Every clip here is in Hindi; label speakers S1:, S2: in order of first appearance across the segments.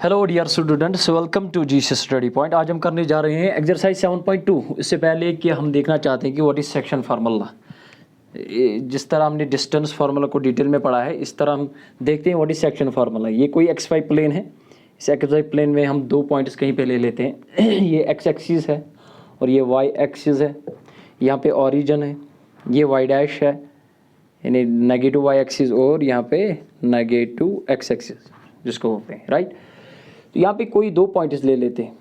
S1: Hello dear students, welcome to G study point. आज हम करने जा रहे हैं एक्सरसाइज 7.2। इससे पहले कि हम देखना चाहते हैं कि व्हाट इज सेक्शन फार्मूला। जिस तरह हमने डिस्टेंस फार्मूला को डिटेल में पढ़ा है, इस तरह हम देखते हैं व्हाट इज सेक्शन फार्मूला। ये कोई XY प्लेन है। इस XY प्लेन में हम दो पॉइंट्स कहीं पे ले लेते हैं। ये X एक्सिस है और ये Y एक्सिस है। यहाँ पे ऑरिजिन है, ये Y डैश है, यानी नेगेटिव Y एक्सिस, और यहाँ पे नेगेटिव X एक्सिस जिसको बोलते हैं, राइट। तो यहाँ पे कोई दो पॉइंट्स ले लेते हैं,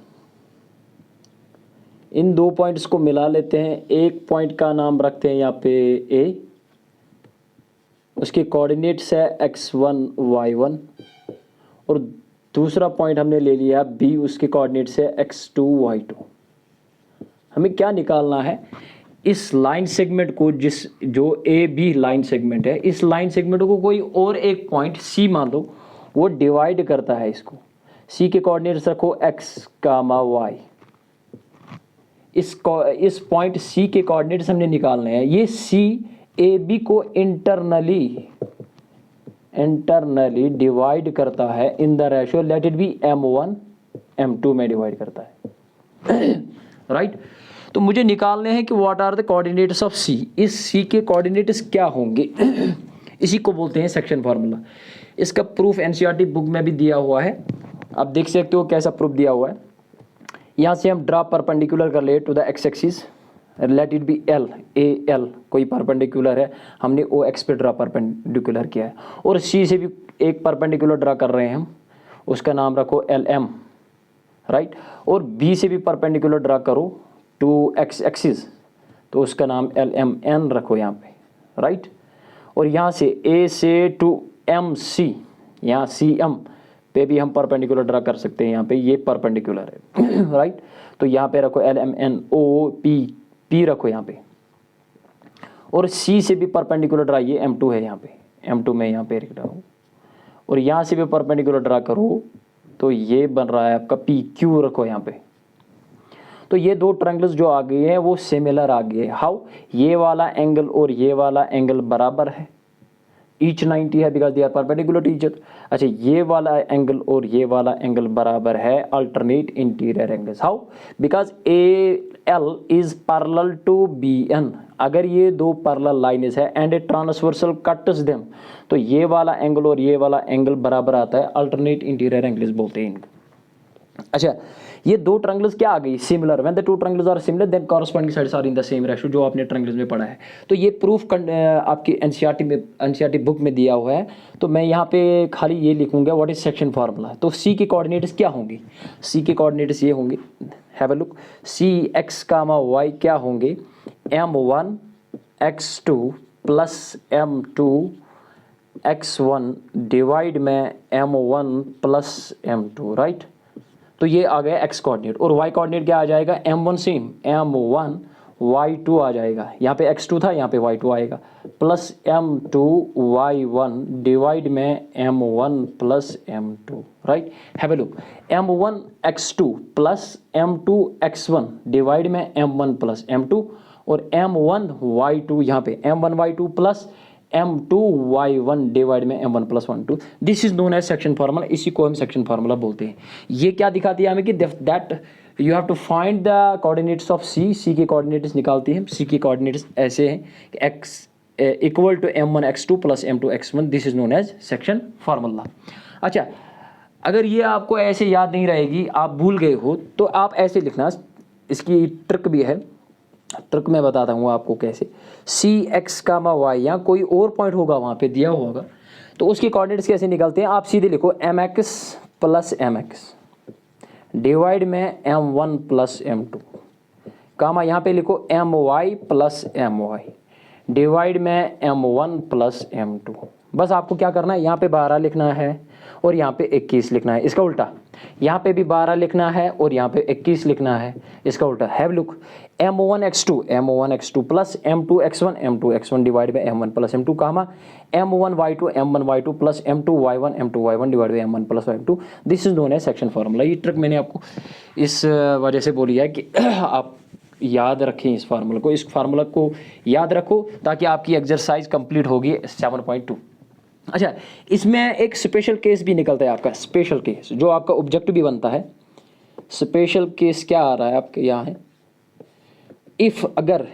S1: इन दो पॉइंट्स को मिला लेते हैं। एक पॉइंट का नाम रखते हैं यहाँ पे A, उसके कोऑर्डिनेट्स है x1 y1, और दूसरा पॉइंट हमने ले लिया B, उसके कोऑर्डिनेट्स है x2 y2। हमें क्या निकालना है, इस लाइन सेगमेंट को, जो AB लाइन सेगमेंट है, इस लाइन सेगमेंट को कोई और एक पॉइंट C मान लो, वो डिवाइड करता है इसको। C के कोऑर्डिनेट्स रखो x, y। इस पॉइंट C के कोऑर्डिनेट्स हमने निकालने हैं। ये C AB को इंटरनली डिवाइड करता है in the ratio, late it B m1 m2 में डिवाइड करता है, राइट। तो मुझे निकालने हैं कि what are the coordinates of C। इस C के कोऑर्डिनेट्स क्या होंगे, इसी को बोलते हैं सेक्शन फार्मूला। इसका प्रूफ NCERT बुक में भी दिया हुआ है, आप देख सकते हो कैसा प्रूफ दिया हुआ है। यहाँ से हम ड्रा परपेंडिकुलर कर ले to the x axis, let it be L, AL कोई परपेंडिकुलर है, हमने OX पे ड्रा परपेंडिकुलर किया है। और C से भी एक परपेंडिकुलर ड्रा कर रहे हैं हम, उसका नाम रखो LM, राइट। और B से भी परपेंडिकुलर ड्रा करो टू X एक्सिस, तो उसका नाम LMN रखो यहाँ पे, राइट। और यहाँ से A से टू MC, यहाँ CM पे भी हम परपेंडिकुलर ड्रा कर सकते हैं, यहाँ पे ये परपेंडिकुलर है, राइट। तो यहाँ पे रखो LMN, OP रखो यहाँ पे। और C से भी परपेंडिकुलर ड्रा, ये M2 है यहाँ पे, M2 में यहाँ पे लिख रहा हूँ। और यहाँ से भी परपेंडिकुलर ड्रा करो तो ये बन रहा है आपका PQ रखो यहाँ पे। तो ये दो ट्रायंगल्स जो आ गए हैं वो सिमिलर आ गए। हाउ, ये वाला एंगल और ये वाला एंगल बराबर है, ईच 90 है because they are perpendicular to each other. अच्छा, ये वाला एंगल और ये वाला एंगल बराबर है alternate interior angles. How, because AL is parallel to BN। अगर ये दो पैरेलल लाइन्स है and a transversal cuts them, तो ये वाला एंगल और ये वाला एंगल बराबर आता है, अल्टरनेट इंटीरियर एंगल्स बोलते हैं इनको। अच्छा, ये दो ट्रायंगल्स क्या आ गई, similar. When the two triangles are similar then corresponding sides are in the same ratio, जो आपने ट्रायंगल्स में पढ़ा है। तो ये प्रूफ आपकी NCERT बुक में दिया हुआ है। तो मैं यहाँ पे खाली ये लिखूंगा व्हाट इज सेक्शन फार्मूला। तो C के कोऑर्डिनेट्स क्या होंगे, C के कोऑर्डिनेट्स ये होंगे, have a look. C x, y क्या होंगे, m1 x2 plus m2 x1 divide में m1 प्लस m2, राइट। तो ये आ गया x कोऑर्डिनेट। और y कोऑर्डिनेट क्या आ जाएगा, m1 सेम, m1 y2 आ जाएगा। यहाँ पे x2 था, यहाँ पे y2 आएगा, प्लस m2 y1 डिवाइड में m1 plus m2, right. Have a look, m1 x2 plus m2 x1 divide में m1 प्लस m2, और m1 y2 यहाँ पे m1 y2 plus m2 y1 divide में m1 plus 1 2। This is known as section formula, इसी को हम सेक्शन फार्मूला बोलते हैं। ये क्या दिखाती है हमें कि that you have to find the coordinates of C के कोऑर्डिनेट्स निकालती हैं। C के कोऑर्डिनेट्स ऐसे हैं कि x equal to m1 x2 plus m2 x1, this is known as section formula. अच्छा, अगर ये आपको ऐसे याद नहीं रहेगी, आप भूल गए हो, तो आप ऐसे लिखना, इसकी ट्रिक भी है, ट्रिक मैं बताता हूँ आपको कैसे। C x, y, यहाँ कोई और पॉइंट होगा वहाँ पे दिया होगा, तो उसके कोऑर्डिनेट्स कैसे निकलते हैं, आप सीधे लिखो mx प्लस mx डिवाइड में m1 प्लस m2, यहाँ पे लिखो my प्लस my डिवाइड में m1 प्लस m2। बस आपको क्या करना है, यहाँ पे 12 लिखना है और यहाँ पे 21 लिखना है, इसका उल्टा। यहाँ पे भी 12 लिखना है और यहाँ पे 21 लिखना है, इसका उल्टा। Have look, m1 x2 plus m2 x1 divide by m1 plus m2, m1 y2 plus m2 y1 divide by m1 plus y2। This is known as section formula. ये ट्रिक मैंने आपको इस वजह से बोली है कि आप याद रखें इस फार्मूला को, इस फार्मूला को याद रखो ताकि आपकी एक्सरसाइज कंप्लीट होगी 7.2। अच्छा, इसमें एक स्पेशल केस भी निकलता है आपका, स्पेशल केस जो आपका ऑब्जेक्टिव भी बनता है। स्पेशल केस क्या आ रहा है आपके यहाँ है, इफ़ अगर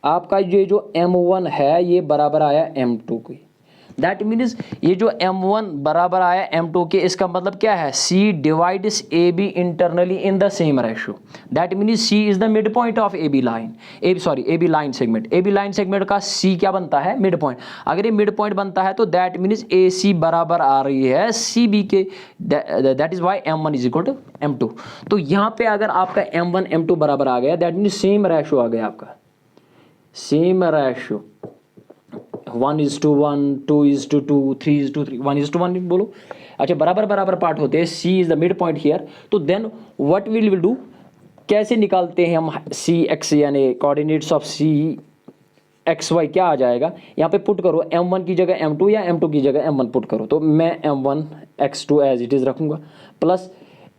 S1: आपका ये जो M1 है ये बराबर आया M2 की, दैट मीन्स ये जो M1 बराबर आया M2 के, इसका मतलब क्या है, C divides AB internally in the same ratio. That means C is the mid point of AB line, AB line segment, AB line segment का C क्या बनता है, मिड पॉइंट। अगर ये मिड पॉइंट बनता है तो दैट मीन्स AC बराबर आ रही है CB के, that is why M1 is equal to M2। तो यहाँ पे अगर आपका M1 M2 बराबर आ गया, दैट मीन्स सेम रेशो आ गया आपका, सेम रेशो 1:1, 2:2, 3:3, 1:1 बोलो। अच्छा, बराबर बराबर पार्ट होते हैं, C is the mid point here. तो देन व्हाट विल डू, कैसे निकालते हैं हम CX यानी कोऑर्डिनेट्स ऑफ CXY, क्या आ जाएगा यहाँ पे पुट करो, M1 की जगह M2 या M2 की जगह M1 पुट करो। तो मैं M1 X2 as it is रखूँगा, प्लस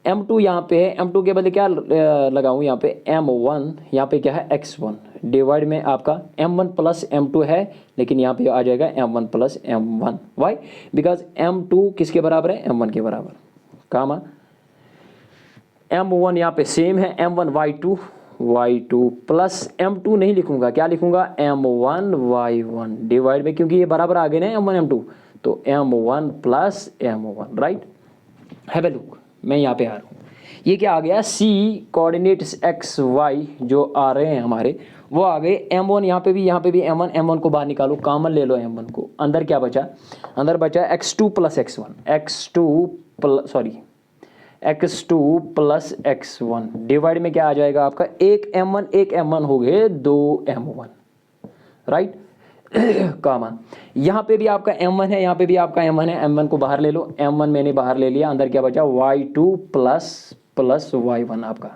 S1: M2 यहाँ पे है, M2 के बदले क्या लगाऊँ यहाँ पे M1, यहाँ पे क्या है X1, डिवाइड में आपका M1 प्लस M2 है, लेकिन यहाँ पे आ जाएगा M1 plus M1। Y, because M2 किसके बराबर है, M1 के बराबर, कामा M1 यहाँ पे सेम है, M1 Y2 प्लस M2 नहीं लिखूंगा, क्या लिखूंगा M1 Y1 डिवाइड में, क्योंकि ये बराबर आ गए ना M1 M2, तो M1 plus M1, right. Have a look, मैं यहाँ पे आ रहा हूँ, ये क्या आ गया, C कोऑर्डिनेट्स XY जो आ रहे हैं हमारे वो आ गए M1, यहाँ पे भी M1 को बाहर निकालो, कॉमन ले लो M1 को, अंदर क्या बचा, अंदर बचा X2 प्लस X1 डिवाइड में क्या आ जाएगा आपका, एक M1 हो गए 2 M1, राइट। कॉमन यहाँ पे भी आपका M1 है, यहाँ पे भी आपका M1 है, M1 को बाहर ले लो, M1 मैंने बाहर ले लिया, अंदर क्या बचा Y2 प्लस Y1 आपका,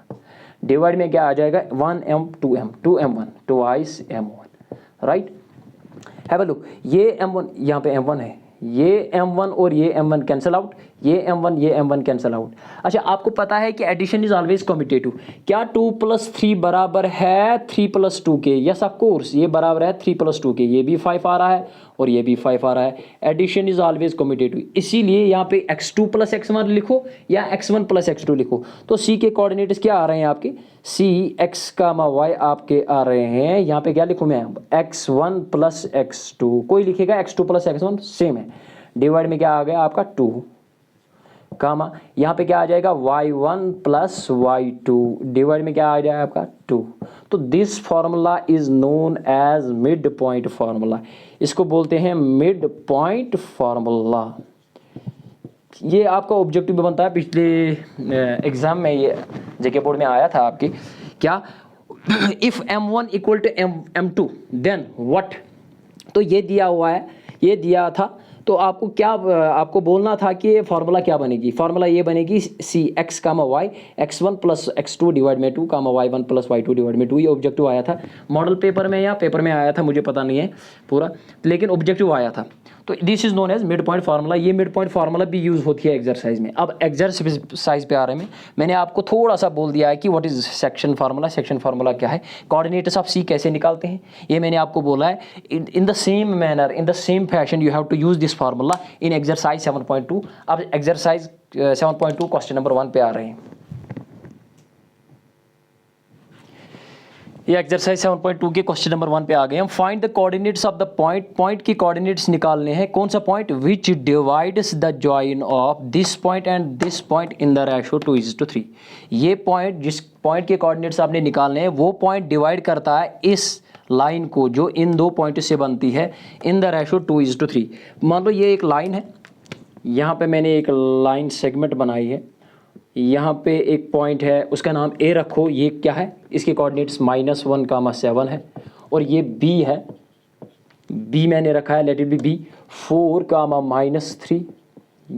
S1: डिवाइड में क्या आ जाएगा 1M 2M 2 M1, right. Have a look, ये M1 यहाँ पे M1 है, ये M1 और ये M1 कैंसिल आउट, ये M1 कैंसिल आउट। अच्छा, आपको पता है कि एडिशन इज ऑलवेज कम्यूटेटिव, क्या 2 + 3 बराबर है 3 + 2 के, यस ऑफ कोर्स ये बराबर है 3 + 2 के, ये भी 5 आ रहा है और ये भी 5 आ रहा है, एडिशन इज ऑलवेज कम्यूटेटिव। इसीलिए यहाँ पे X2 + X1 लिखो या X1 + X2 लिखो। तो C के कोऑर्डिनेट्स क्या आ रहे हैं आपके, C X, Y आपके आ रहे हैं, यहाँ पे क्या लिखूँ मैं, X1 + X2, कोई लिखेगा X2 + X1 सेम है, डिवाइड में क्या आ गया आपका 2, कामा यहाँ पे क्या आ जाएगा Y1 + Y2, डिवाइड में क्या आ जाएगा आपका 2। तो this formula is known as mid point formula, इसको बोलते हैं मिड पॉइंट फार्मूला। ये आपका ऑब्जेक्टिव बनता है, पिछले एग्जाम में ये जेके बोर्ड में आया था आपकी, क्या if M1 = M2 then what, तो ये दिया हुआ है, ये दिया था, तो आपको क्या आपको बोलना था कि फार्मूला क्या बनेगी, फार्मूला ये बनेगी C X, Y X1 + X2 divide में 2, Y1 + Y2 डिवाइड में 2। ये ऑब्जेक्टिव आया था मॉडल पेपर में या पेपर में आया था, मुझे पता नहीं है पूरा, लेकिन ऑब्जेक्टिव आया था। तो this is known as mid point formula. ये मिड पॉइंट फार्मूला भी यूज़ होती है एक्सरसाइज में। अब एक्सरसाइज पे आ रहे हैं, मैंने आपको थोड़ा सा बोल दिया है कि what is section formula, section formula क्या है, कोऑर्डिनेट्स ऑफ C कैसे निकालते हैं, ये मैंने आपको बोला है। In the same manner, in the same fashion you have to use this formula in exercise 7.2। अब एक्सरसाइज 7.2 क्वेश्चन नंबर 1 पे आ रहे हैं। ये एक्सरसाइज 7.2 के क्वेश्चन नंबर 1 पे आ गए हम। Find the coordinates of the point, point की कोऑर्डिनेट्स निकालने हैं। कौन सा point, which divides the join of this point and this point in the ratio 2:3। ये पॉइंट, जिस पॉइंट के कोऑर्डिनेट्स आपने निकालने हैं, वो पॉइंट डिवाइड करता है इस लाइन को जो इन दो पॉइंट से बनती है इन द रेशो 2:3। मान लो ये एक लाइन है, यहाँ पे मैंने एक लाइन सेगमेंट बनाई है, यहाँ पे एक पॉइंट है, उसका नाम A रखो, ये क्या है, इसके कोऑर्डिनेट्स -1, 7 है, और ये B है, B मैंने रखा है, लेट इट बी B, 4, -3।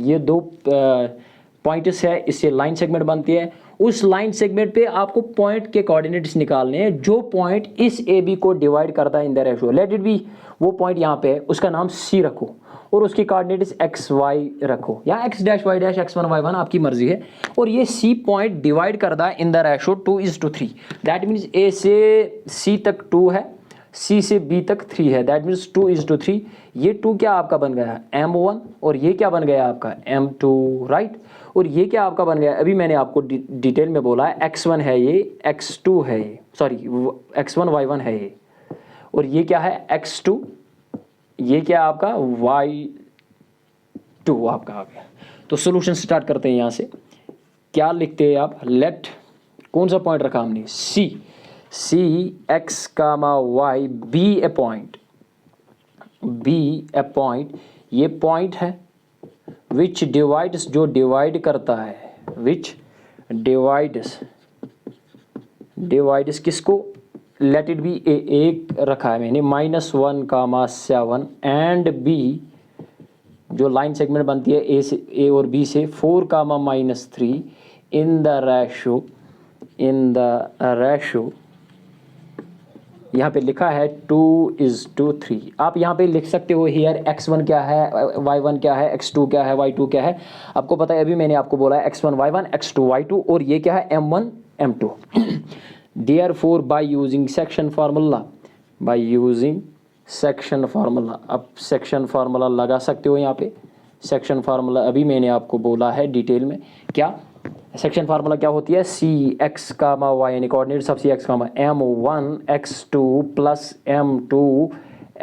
S1: ये दो पॉइंट्स है, इससे लाइन सेगमेंट बनती है। उस लाइन सेगमेंट पे आपको पॉइंट के कोऑर्डिनेट्स निकालने हैं जो पॉइंट इस AB को डिवाइड करता है in the ratio. Late it B, वो पॉइंट यहाँ पे है, उसका नाम C रखो और उसकी कोऑर्डिनेट्स XY रखो, या X dash Y dash X1 Y1 आपकी मर्जी है। और ये C पॉइंट डिवाइड करता है in the ratio 2:3। That means A से C तक 2 है, सी से बी तक 3 है, दैट मीन्स 2:3। ये 2 क्या आपका बन गया M1 और ये क्या बन गया आपका M2, राइट। और ये क्या आपका बन गया, अभी मैंने आपको डिटेल में बोला है, x1 है ये, x2 है ये, सॉरी x1 y1 है ये, और ये क्या है x2, ये क्या आपका y2 आपका आ गया। तो सोल्यूशन स्टार्ट करते हैं यहाँ से। क्या लिखते हैं आप, लेट, कौन सा पॉइंट रखा हमने, सी एक्स कामा वाई बी ए पॉइंट, ये पॉइंट है विच डिवाइड्स, जो डिवाइड करता है, विच डिवाइड्स किसको, लेट इट बी एक रखा है मैंने -1, 7 एंड बी, जो लाइन सेगमेंट बनती है ए और बी से 4, -3 इन द रेशो, यहाँ पे लिखा है 2:3। आप यहाँ पे लिख सकते हो हियर x1 क्या है, y1 क्या है, x2 क्या है, y2 क्या है। आपको पता है, अभी मैंने आपको बोला है x1 y1, x2 y2, और ये क्या है m1 m2। Therefore by using section formula, अब सेक्शन फार्मूला लगा सकते हो यहाँ पे। सेक्शन फार्मूला अभी मैंने आपको बोला है डिटेल में। क्या सेक्शन फार्मूला क्या होती है, सी एक्स कामा वाई, यानी कोऑर्डिनेट सब सी एक्स कामा m1 x2 plus m2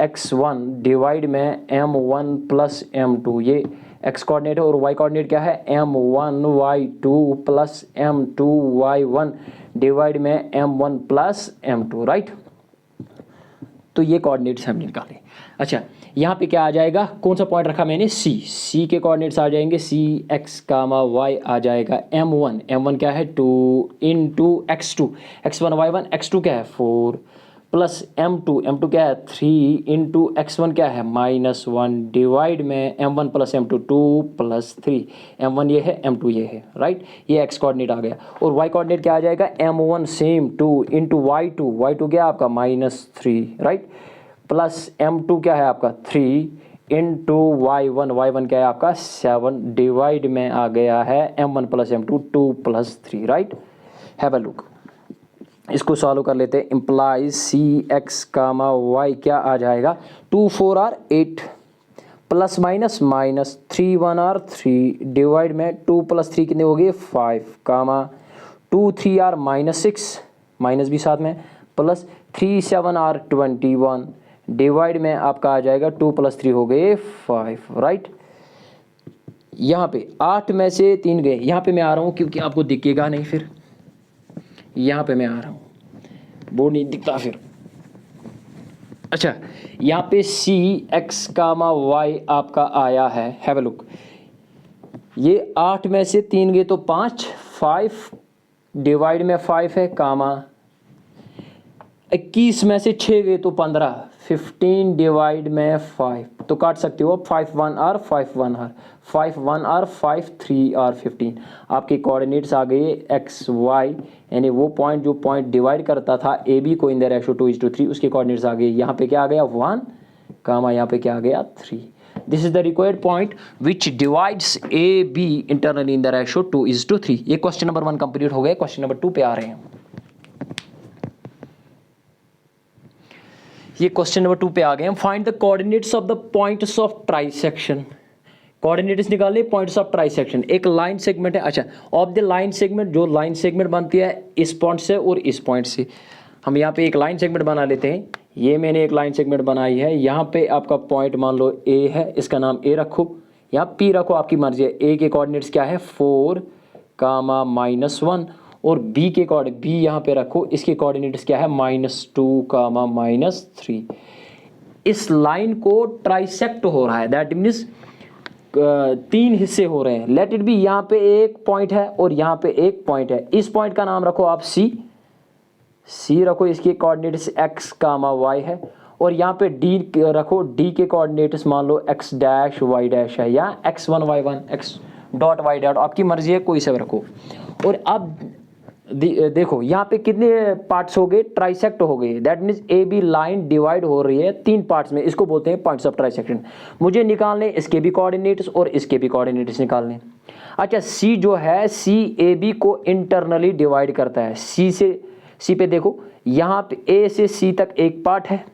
S1: x1 divide में m1 प्लस m2, ये x कोऑर्डिनेट है, और y कोऑर्डिनेट क्या है m1 y2 plus m2 y1 divide में m1 प्लस m2, राइट। तो ये कोऑर्डिनेट्स हमने निकाले। अच्छा, यहाँ पे क्या आ जाएगा, कौन सा पॉइंट रखा मैंने, सी के कोऑर्डिनेट्स आ जाएंगे, सी एक्स कामा वाई आ जाएगा m1 क्या है 2 into x2, x1 y1, x2 क्या है 4 प्लस m2 क्या है 3 इंटू x1 क्या है -1 डिवाइड में m1 plus m2 2 plus 3, m1 ये है m2 ये है, राइट। ये x कोऑर्डिनेट आ गया, और y कोऑर्डिनेट क्या आ जाएगा m1 सेम 2 इंटू y2 क्या आपका -3, राइट, प्लस m2 क्या है आपका 3 इंटू y1 क्या है आपका 7 डिवाइड में आ गया है m1 plus m2 2 plus 3, right. Have a look, इसको सॉल्व कर लेते हैं। Implies C x comma y क्या आ जाएगा, 2 4 r 8 plus minus 3 1 r 3 divide में 2 प्लस 3 कितने हो गए 5 कामा 2 3 आर -6, माइनस भी साथ में, प्लस 3 7 आर 21 डिवाइड में आपका आ जाएगा 2 प्लस 3 हो गए 5, राइट। यहाँ पे 8 में से 3 गए, यहाँ पे मैं आ रहा हूँ क्योंकि आपको दिखेगा नहीं, फिर यहाँ पे मैं आ रहा हूँ, बोर्ड नहीं दिखता फिर। अच्छा, यहाँ पे सी एक्स कामा वाई आपका आया है, हैव अ लुक, ये 8 में से 3 गए तो 5 डिवाइड में 5 है कामा 21 में से 6 गए तो 15 डिवाइड में 5, तो काट सकते हो 5 1 आर 5 1 आर 5 1 आर 5 3 आर 15। आपके कोऑर्डिनेट्स आ गए एक्स वाई, यानी वो पॉइंट जो पॉइंट डिवाइड करता था ए बी को इन द रेशो 2:3, उसके कोऑर्डिनेट्स आ गए। यहाँ पे क्या आ गया 1 कामा, यहाँ पे क्या आ गया 3। This is the required point which divides A B internally in the ratio 2:3। ये क्वेश्चन नंबर 1 कंप्लीट हो गया। क्वेश्चन नंबर 2 पे आ रहे हैं। ये क्वेश्चन नंबर 2 पे आ गए हम। Find the coordinates of the points of trisection. Coordinates निकाले पॉइंट्स ऑफ ट्राइसेक्शन। एक लाइन सेगमेंट है, अच्छा, ऑफ द लाइन सेगमेंट, जो लाइन सेगमेंट बनती है इस पॉइंट से और इस पॉइंट से। हम यहाँ पे एक लाइन सेगमेंट बना लेते हैं। ये मैंने एक लाइन सेगमेंट बनाई है। यहाँ पे आपका पॉइंट मान लो ए है, इसका नाम ए रखो, यहाँ पी रखो, आपकी मर्जी है। ए के कोऑर्डिनेट्स क्या है 4 कामा -1, और बी के कोऑर्डिनेट बी यहाँ पे रखो, इसके कोऑर्डिनेट्स क्या है -2 कामा -3। इस लाइन को ट्राइसेक्ट हो रहा है, दैट मीन्स 3 हिस्से हो रहे हैं। लेट इट बी, यहाँ पे एक पॉइंट है और यहाँ पे एक पॉइंट है। इस पॉइंट का नाम रखो आप सी रखो, इसके कोऑर्डिनेट्स x कामा y है, और यहाँ पे d रखो, d के कोऑर्डिनेट्स मान लो x डैश y डैश है, या x1 y1 x dot y dot, आपकी मर्जी है, कोई से रखो। और अब देखो यहाँ पे कितने पार्ट्स हो गए, ट्राइसेक्ट हो गए, that means A B line divide हो रही है 3 पार्ट्स में। इसको बोलते हैं पॉइंट्स ऑफ ट्राइसेक्शन। मुझे निकालने इसके भी कोऑर्डिनेट्स और इसके भी कोऑर्डिनेट्स निकालने। अच्छा, सी जो है सी ए बी को इंटरनली डिवाइड करता है। सी पे देखो, यहाँ पे ए से सी तक एक पार्ट है,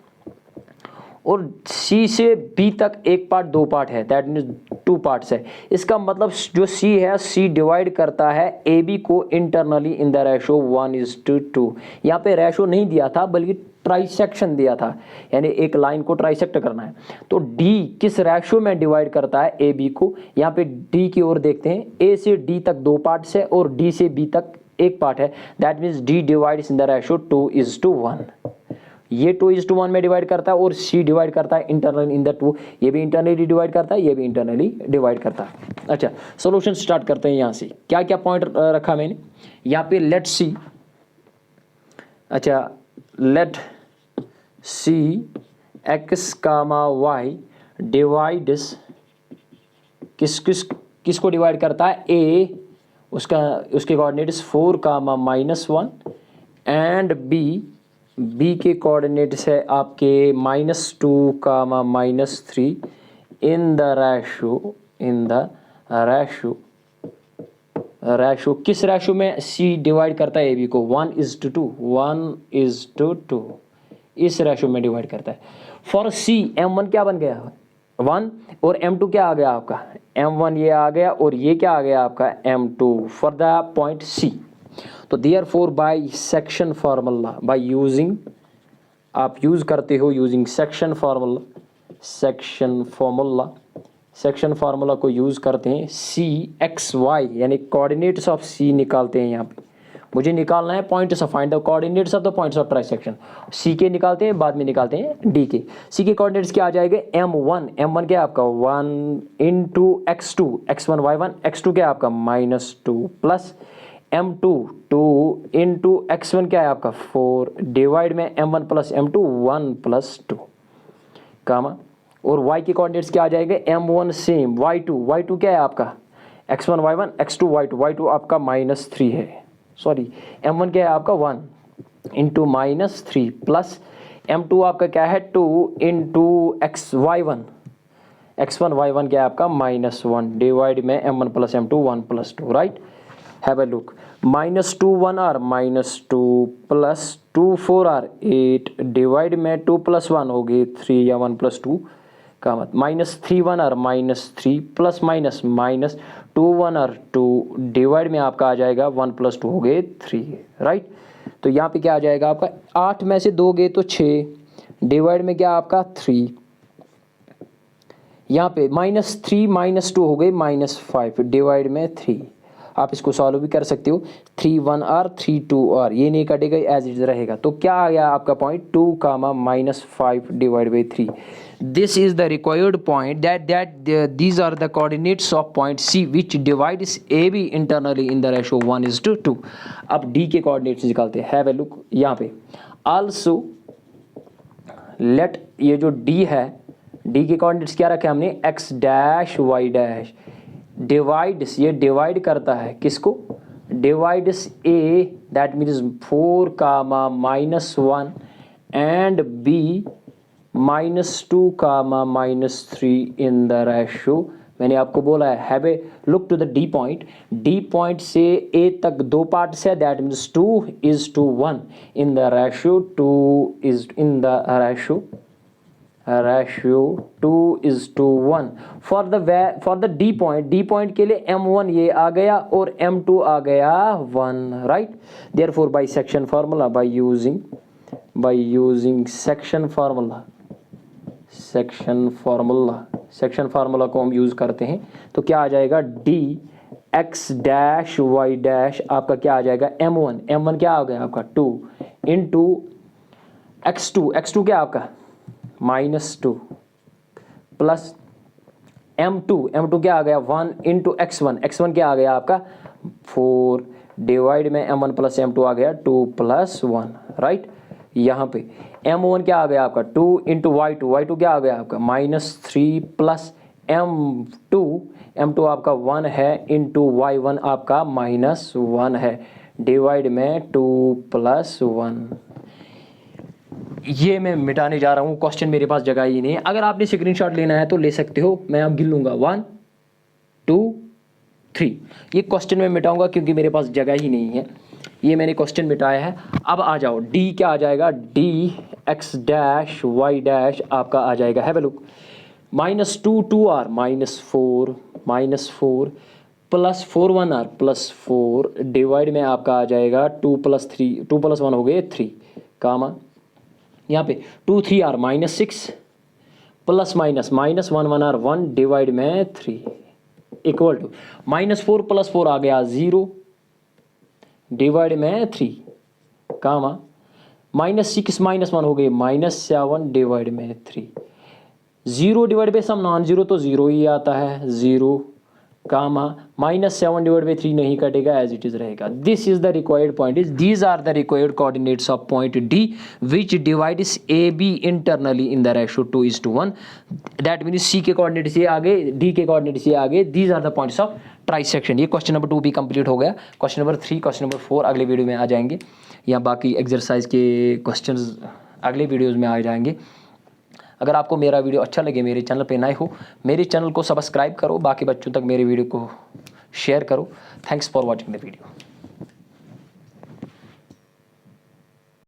S1: और सी से बी तक एक पार्ट दो पार्ट है, दैट मीन्स टू पार्ट्स है। इसका मतलब जो सी है, सी डिवाइड करता है ए बी को इंटरनली इन द रेशो 1:2। यहाँ पे रेशो नहीं दिया था बल्कि ट्राइसेक्शन दिया था, यानी एक लाइन को ट्राइसेक्ट करना है। तो डी किस रेशो में डिवाइड करता है ए बी को, यहाँ पे डी की ओर देखते हैं। ए से डी तक दो पार्ट्स है और डी से बी तक एक पार्ट है, that means D divides in the ratio 2:1। ये 2:1 में डिवाइड करता है और सी डिवाइड करता है इंटरनली इन द 2। ये भी इंटरनली डिवाइड करता है, ये भी इंटरनली डिवाइड करता है। अच्छा, सोल्यूशन स्टार्ट करते हैं। यहाँ से क्या क्या पॉइंट रखा मैंने यहाँ पे, लेट सी, अच्छा let see x comma Y divides किसको डिवाइड करता है, ए, उसके कोऑर्डिनेट्स 4 कामा -1 एंड बी के कोऑर्डिनेट्स है आपके -2 कामा -3 इन द रेशो किस रेशो में सी डिवाइड करता है ए बी को, 1:2 इस रेशो में डिवाइड करता है। फॉर सी m1 क्या बन गया 1 और m2 क्या आ गया आपका m1, ये आ गया और ये क्या आ गया आपका m2 for the point C. तो therefore by section formula, by using, आप यूज करते हो यूजिंग सेक्शन फार्मूला को यूज करते हैं। सी एक्स वाई यानी कोऑर्डिनेट्स ऑफ सी निकालते हैं। यहाँ पे मुझे निकालना है points of, find the coordinates of the points of trisection. C के निकालते हैं, बाद में निकालते हैं डी के। सी के कोऑर्डिनेट्स क्या आ जाएंगे, m1 क्या आपका 1 into x2, x1 y1, x2 क्या आपका -2 प्लस m2 2 इंटू x1 क्या है आपका 4 डिवाइड में m1 प्लस m2 1 प्लस 2 कामा, और y के कोऑर्डिनेट्स क्या आ जाएंगे, m1 सेम, y2 क्या है आपका x1 y1, x2 y2 आपका -3 है, सॉरी m1 क्या है आपका 1 इंटू -3 प्लस m2 आपका क्या है 2 इंटू x1 y1 क्या है आपका -1 डिवाइड में m1 plus m2 1 plus 2, right. Have a look, -2 1 r -2 plus 2 4 r 8 divide में 2 प्लस 1 हो गई 3 या 1 प्लस 2 का मत, -3 1 आर -3 प्लस -2 1 आर 2 डिवाइड में आपका आ जाएगा 1 प्लस 2 हो गए 3, राइट। तो यहाँ पे क्या आ जाएगा आपका 8 में से 2 गए तो 6 डिवाइड में क्या आपका 3, यहाँ पे -3 -2 हो गए -5 डिवाइड में 3। आप इसको सॉल्व भी कर सकते हो, 3 1 आर 3 2 आर, ये नहीं कटेगा एज इट रहेगा। तो क्या आ गया आपका point 2 comma -5 divide by 3। This is the required point that these are the coordinates of point C which divides A B internally in the ratio 1:2। अब डी के कोऑर्डिनेट्स निकालते हैं। हैव ए लुक यहाँ पे आल्सो लेट, ये जो डी है, डी के कोऑर्डिनेट्स क्या रखे हमने x dash y dash, divides, ये डिवाइड करता है किसको, divides a, that means 4 comma -1 and b -2 comma -3 in the ratio. मैंने आपको बोला है have a look to the D point, D point से a तक दो पार्ट्स है, that means 2:1 in the ratio 2:1 for the D point के लिए m1 ये आ गया और m2 आ गया 1, right. Therefore by section formula, by using section formula को हम यूज करते हैं। तो क्या आ जाएगा D x dash y dash आपका क्या आ जाएगा m1 क्या आ गया आपका 2 इंटू x2 क्या आपका -2 प्लस m2 क्या आ गया 1 इंटू x1 क्या आ गया आपका 4 डिवाइड में m1 प्लस m2 आ गया 2 प्लस 1, राइट। यहाँ पे m1 क्या आ गया आपका 2 इंटू y2 क्या आ गया आपका -3 प्लस m2 आपका 1 है इंटू y1 आपका -1 है डिवाइड में 2 प्लस 1। ये मैं मिटाने जा रहा हूँ, क्वेश्चन मेरे पास जगह ही नहीं है। अगर आपने स्क्रीनशॉट लेना है तो ले सकते हो, मैं अब गिन लूँगा 1 2 3। ये क्वेश्चन में मिटाऊंगा क्योंकि मेरे पास जगह ही नहीं है। ये मैंने क्वेश्चन मिटाया है। अब आ जाओ डी क्या आ जाएगा, D x dash y dash आपका आ जाएगा, have a look, -2 2r -4 plus 4 1r +4 divide में आपका आ जाएगा 2 + 3 2 + 1 हो गए 3 कामा यहाँ पे 2 3r -6 plus minus -1 1r 1 divide में 3 इक्वल टू -4 + 4 आ गया 0 डिवाइड में 3 कामा -6 -1 हो गए -7 डिवाइड में 3 0 divide by some non zero तो 0 ही आता है 0 कामा -7 डिवाइड बाई 3 नहीं कटेगा, एज इट इज रहेगा। This is the required point is these are the required coordinates of point D which divides A B internally in the ratio 2:1। That means C के कोऑर्डिनेट से आगे, डी के कोऑर्डिनेट से आगे, these are the points of trisection. ये क्वेश्चन नंबर 2 भी कंप्लीट हो गया। क्वेश्चन नंबर 3 क्वेश्चन नंबर 4 अगले वीडियो में आ जाएंगे, या बाकी एक्सरसाइज के क्वेश्चंस अगले वीडियोज़ में आ जाएंगे। अगर आपको मेरा वीडियो अच्छा लगे, मेरे चैनल पे नए हो, मेरे चैनल को सब्सक्राइब करो, बाकी बच्चों तक मेरे वीडियो को शेयर करो। Thanks for watching the video.